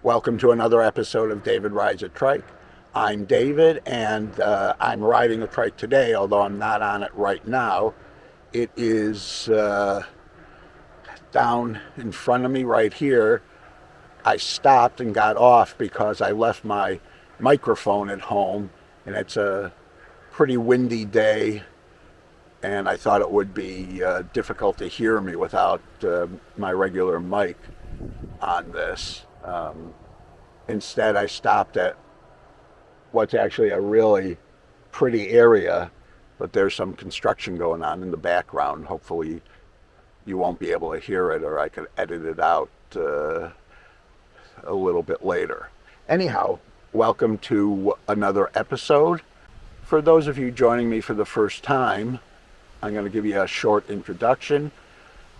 Welcome to another episode of David Rides a Trike. I'm David, and I'm riding a trike today, although I'm not on it right now. It is down in front of me right here. I stopped and got off because I left my microphone at home, and it's a pretty windy day, and I thought it would be difficult to hear me without my regular mic on this. Instead, I stopped at what's actually a really pretty area, but there's some construction going on in the background. Hopefully you won't be able to hear it, or I could edit it out a little bit later. Anyhow, welcome to another episode. For those of you joining me for the first time, I'm going to give you a short introduction.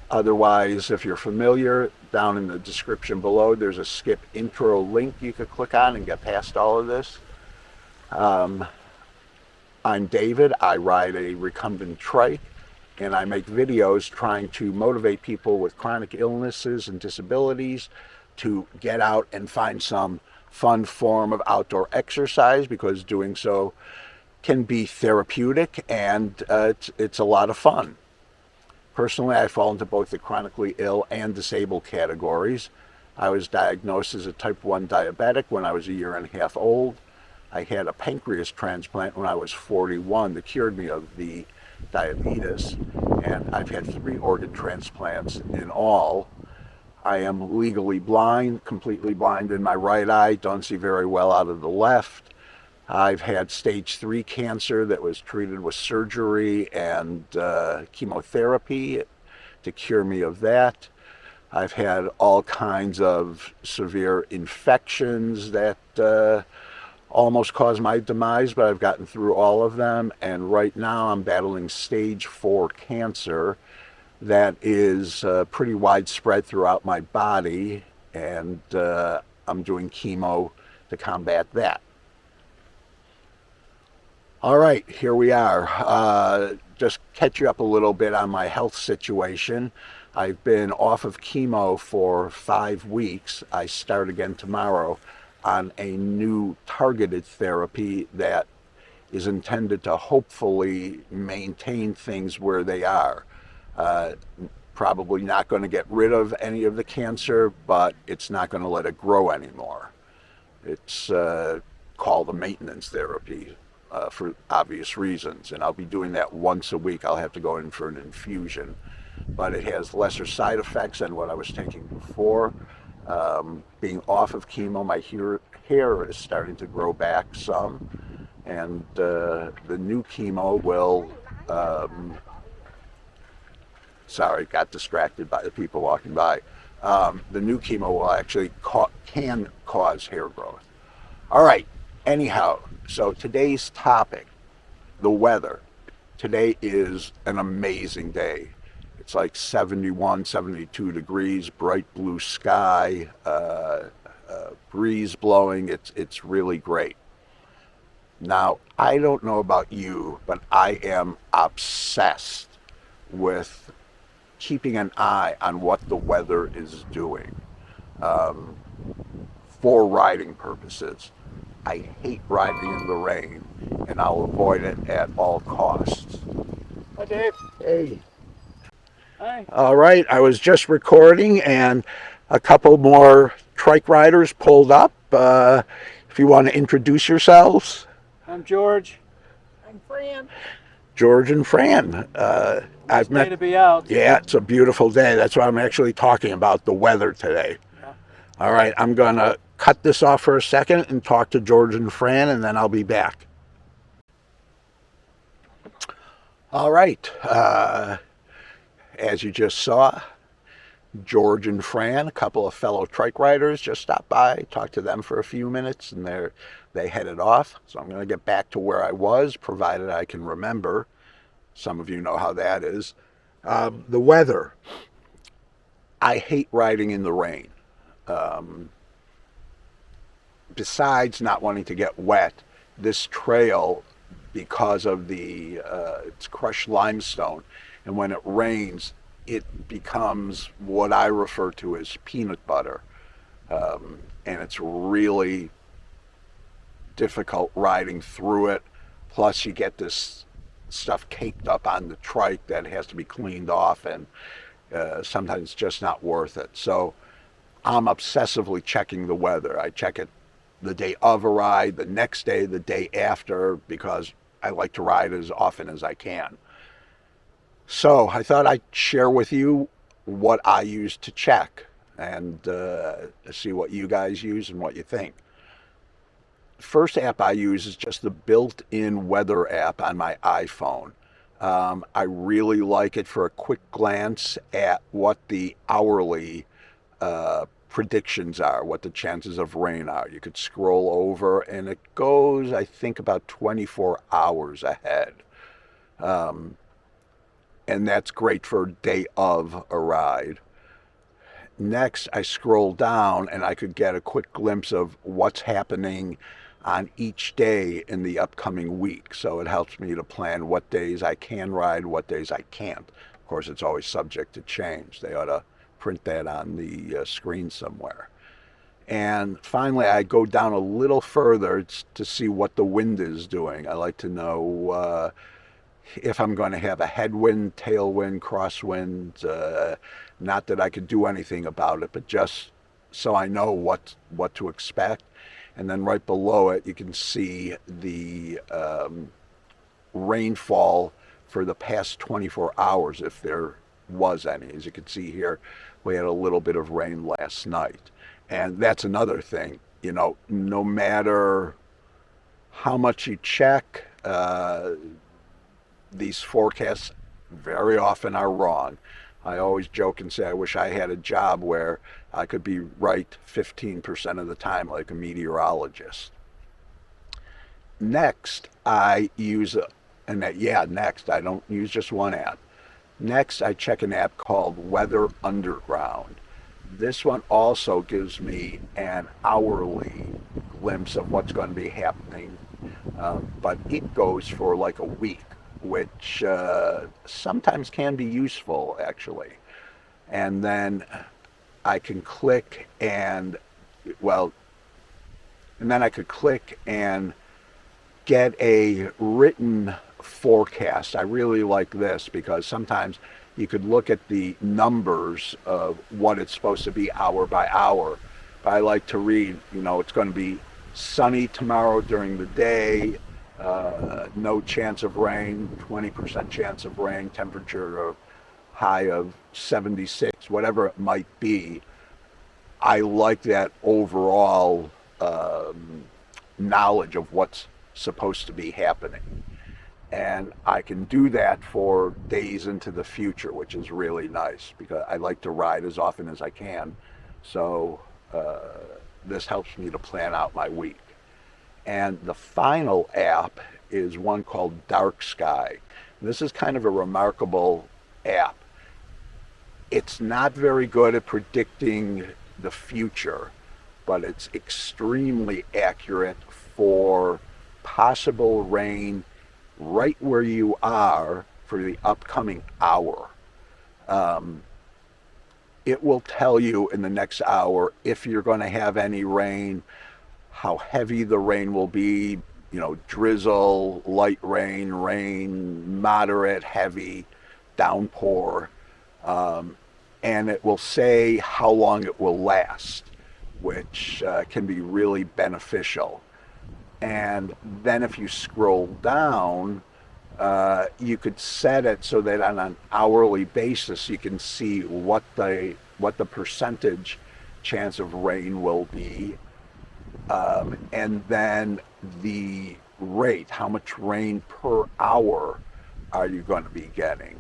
Otherwise, if you're familiar, down in the description below, there's a skip intro link you could click on and get past all of this. I'm David. I ride a recumbent trike, and I make videos trying to motivate people with chronic illnesses and disabilities to get out and find some fun form of outdoor exercise, because doing so can be therapeutic, and it's a lot of fun. Personally, I fall into both the chronically ill and disabled categories. I was diagnosed as a type 1 diabetic when I was a year and a half old. I had a pancreas transplant when I was 41 that cured me of the diabetes, and I've had 3 organ transplants in all. I am legally blind, completely blind in my right eye, don't see very well out of the left. I've had stage 3 cancer that was treated with surgery and chemotherapy to cure me of that. I've had all kinds of severe infections that almost caused my demise, but I've gotten through all of them. And right now I'm battling stage 4 cancer that is pretty widespread throughout my body, and I'm doing chemo to combat that. All right, here we are. Just catch you up a little bit on my health situation. I've been off of chemo for 5 weeks. I start again tomorrow on a new targeted therapy that is intended to hopefully maintain things where they are. Probably not going to get rid of any of the cancer, but it's not going to let it grow anymore. It's called a maintenance therapy. For obvious reasons, and I'll be doing that once a week. I'll have to go in for an infusion, but it has lesser side effects than what I was taking before. Being off of chemo, my hair is starting to grow back some, and the new chemo will sorry, got distracted by the people walking by. The new chemo will actually can cause hair growth. All right, anyhow, so today's topic, the weather. Today is an amazing day. It's like 71, 72 degrees, bright blue sky, breeze blowing. It's really great. Now, I don't know about you, but I am obsessed with keeping an eye on what the weather is doing for riding purposes. I hate riding in the rain, and I'll avoid it at all costs. Hi, Dave. Hey. Hi. All right, I was just recording, and a couple more trike riders pulled up. If you want to introduce yourselves. I'm George. I'm Fran. George and Fran. I've Day to be out. Yeah, it's a beautiful day. That's why I'm actually talking about the weather today. Yeah. All right, I'm going to cut this off for a second and talk to George and Fran, and then I'll be back. All right, as you just saw, George and Fran, a couple of fellow trike riders, just stopped by, talked to them for a few minutes, and they headed off. So I'm going to get back to where I was, provided I can remember. Some of you know how that is. The weather. I hate riding in the rain. Besides not wanting to get wet, this trail, because of it's crushed limestone, and when it rains, it becomes what I refer to as peanut butter. and it's really difficult riding through it. Plus, you get this stuff caked up on the trike that has to be cleaned off, and sometimes it's just not worth it. So I'm obsessively checking the weather. I check it the day of a ride, the next day, the day after, because I like to ride as often as I can. So I thought I'd share with you what I use to check and see what you guys use and what you think. First app I use is just the built-in weather app on my iPhone. I really like it for a quick glance at what the hourly predictions are, what the chances of rain are. You could scroll over and it goes, I think, about 24 hours ahead. Um, and that's great for a day of a ride. Next, I scroll down and I could get a quick glimpse of what's happening on each day in the upcoming week. So it helps me to plan what days I can ride, what days I can't. Of course, it's always subject to change. They ought to print that on the screen somewhere. And finally, I go down a little further to see what the wind is doing. I like to know if I'm going to have a headwind, tailwind, crosswind. Not that I could do anything about it, but just so I know what to expect. And then right below it, you can see the rainfall for the past 24 hours, if there was any. As you can see here, we had a little bit of rain last night. And that's another thing, no matter how much you check, these forecasts very often are wrong. I always joke and say I wish I had a job where I could be right 15% of the time, like a meteorologist. Next, I use next, I don't use just one app. Next, I check an app called Weather Underground. This one also gives me an hourly glimpse of what's going to be happening, but it goes for like a week, which sometimes can be useful actually. And then I can click and, well, and then I could click and get a written forecast. I really like this because sometimes you could look at the numbers of what it's supposed to be hour by hour. But I like to read, it's going to be sunny tomorrow during the day, no chance of rain, 20% chance of rain, temperature high of 76, whatever it might be. I like that overall knowledge of what's supposed to be happening. And I can do that for days into the future, which is really nice because I like to ride as often as I can. So this helps me to plan out my week. And the final app is one called Dark Sky. This is kind of a remarkable app. It's not very good at predicting the future, but it's extremely accurate for possible rain right where you are for the upcoming hour. It will tell you in the next hour if you're going to have any rain, how heavy the rain will be, drizzle, light rain, rain, moderate, heavy, downpour. And it will say how long it will last, which can be really beneficial. And then if you scroll down, you could set it so that on an hourly basis you can see what the percentage chance of rain will be, and then the rate, how much rain per hour are you going to be getting.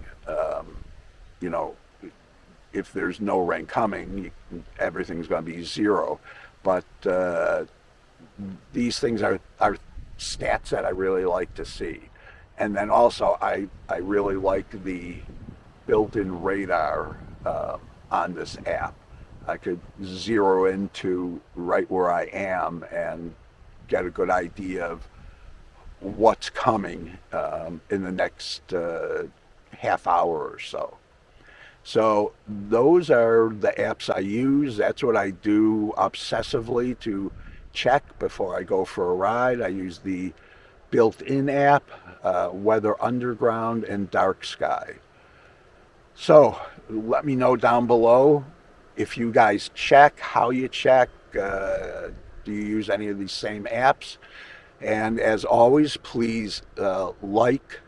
You know, if there's no rain coming, everything's going to be zero. But these things are stats that I really like to see. And then also, I really like the built-in radar on this app. I could zero into right where I am and get a good idea of what's coming in the next half hour or so. So those are the apps I use. That's what I do obsessively to check before I go for a ride. I use the built-in app, Weather Underground, and Dark Sky. So let me know down below if you guys check, how you check. Do you use any of these same apps? And as always, please like,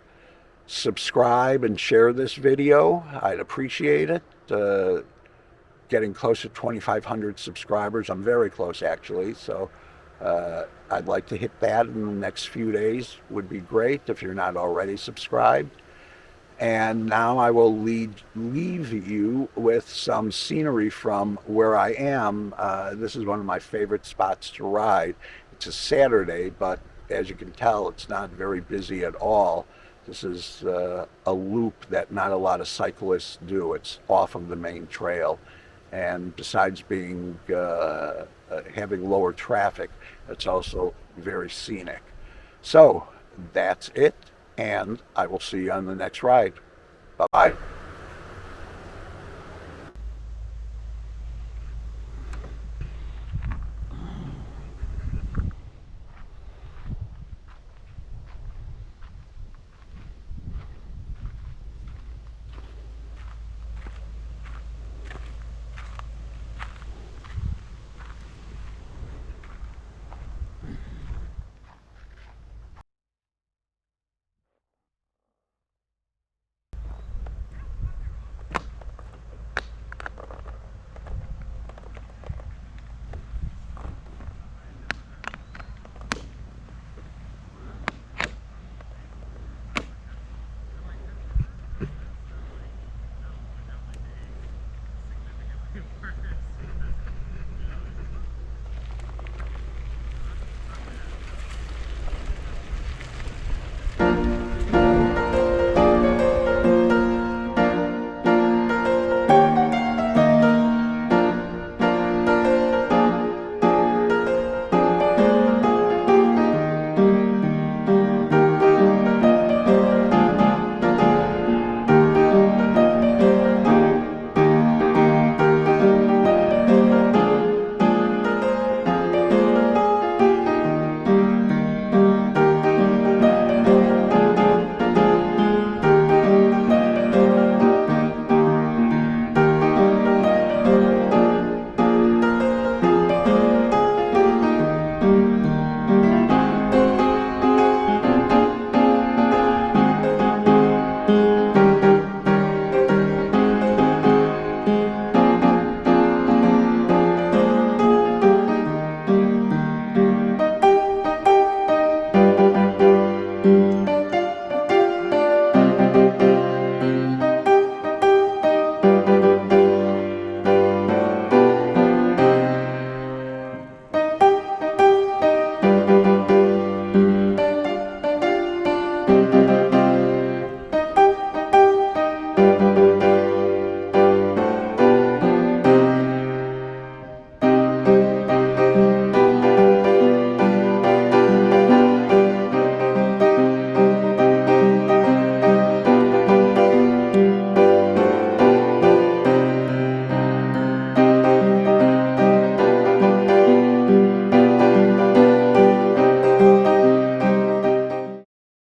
subscribe, and share this video. I'd appreciate it. Getting close to 2,500 subscribers. I'm very close, actually. So I'd like to hit that in the next few days. Would be great if you're not already subscribed. And now I will leave you with some scenery from where I am. This is one of my favorite spots to ride. It's a Saturday, but as you can tell, it's not very busy at all. This is a loop that not a lot of cyclists do. It's off of the main trail. And besides being having lower traffic, it's also very scenic. So that's it, and I will see you on the next ride. Bye-bye.